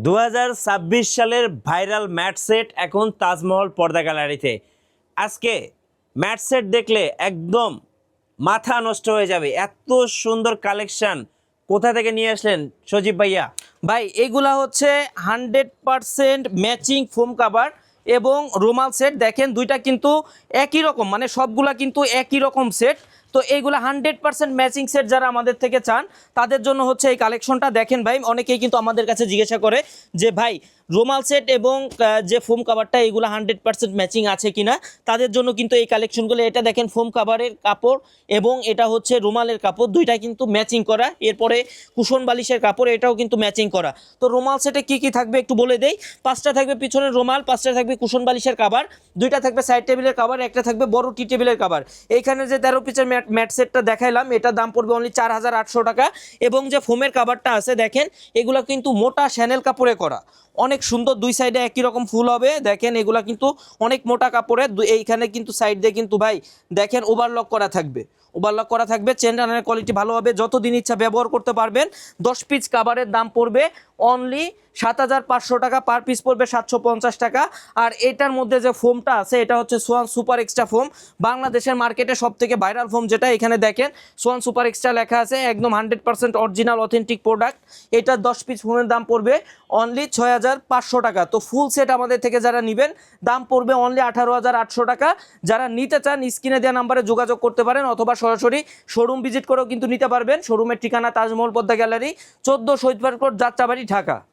2026 সালের viral mat set এখন তাজমহল পর্দা গ্যালারিতে। আজকে ম্যাট সেট দেখলে একদম মাথা নষ্ট হয়ে যাবে, এত সুন্দর কালেকশন কোথা থেকে নিয়ে আসলেন সজীব ভাইয়া? ভাই এগুলা হচ্ছে 100% ম্যাচিং ফোম কাভার এবং রুমাল সেট। দেখেন দুইটা কিন্তু একই রকম, মানে সবগুলা কিন্তু একই রকম সেট। তো এইগুলা 100% ম্যাচিং সেট যারা আমাদের থেকে চান তাদের জন্য হচ্ছে এই কালেকশনটা। দেখেন ভাই, অনেকেই কিন্তু আমাদের কাছে জিজ্ঞাসা করে যে ভাই রুমাল সেট এবং যে ফোম কাভারটা এগুলো 100% ম্যাচিং আছে কিনা, তাদের জন্য কিন্তু এই কালেকশনগুলো। এটা দেখেন ফোম কাভারের কাপড় এবং এটা হচ্ছে রুমালের কাপড়, দুইটা কিন্তু ম্যাচিং করা। এরপরে কুশন বালিশের কাপড়, এটাও কিন্তু ম্যাচিং করা। তো রুমাল সেটে কি কি থাকবে একটু বলে দেই। 5টা থাকবে পিছনের রুমাল, 5টা থাকবে কুশন বালিশের কাভার, 2টা থাকবে সাইড টেবিলের কাভার, একটা থাকবে বড় টি টেবিলের কাভার। এইখানে যে 13 পিসের ম্যাট সেটটা দেখাইলাম, এটার দাম পড়বে অনলি 4800 টাকা। এবং যে ফোমের কাভারটা আছে দেখেন, এগুলো কিন্তু মোটা শ্যানেল কাপড়ে করা, অনেক সুন্দর। দুই সাইডে একই রকম ফুল হবে। দেখেন এগুলা কিন্তু অনেক মোটা কাপড়ের। এইখানে কিন্তু সাইড দিয়ে কিন্তু ভাই দেখেন ওভারলক করা থাকবে, ওভারলক করা থাকবে। চেন রানের কোয়ালিটি ভালো হবে, যতদিন ইচ্ছা ব্যবহার করতে পারবেন। 10 পিস কাভারের দাম পড়বে অনলি 7500 টাকা, পার পিস পড়বে 750 টাকা। আর এটার মধ্যে যে ফোমটা আছে এটা হচ্ছে সোয়ান সুপার এক্সট্রা ফোম, বাংলাদেশের মার্কেটে সব থেকে ভাইরাল ফোম যেটা। এখানে দেখেন সোয়ান সুপার এক্সট্রা লেখা আছে, একদম 100% অরিজিনাল অথেন্টিক প্রোডাক্ট। এটার 10 পিস ফোমের দাম পড়বে অনলি 6500 টাকা। তো ফুল সেট আমাদের থেকে যারা নেবেন দাম পড়বে অনলি 18800 টাকা। যারা নিতে চান স্ক্রিনে দেওয়া নাম্বারে যোগাযোগ করতে পারেন, অথবা সরাসরি শোরুম ভিজিট করেও কিন্তু নিতে পারবেন। শোরুমের ঠিকানা তাজমহল পদ্মা গ্যালারি, 14 শহীদ পার্ক রোড, যাত্রাবাড়ি, ঢাকা।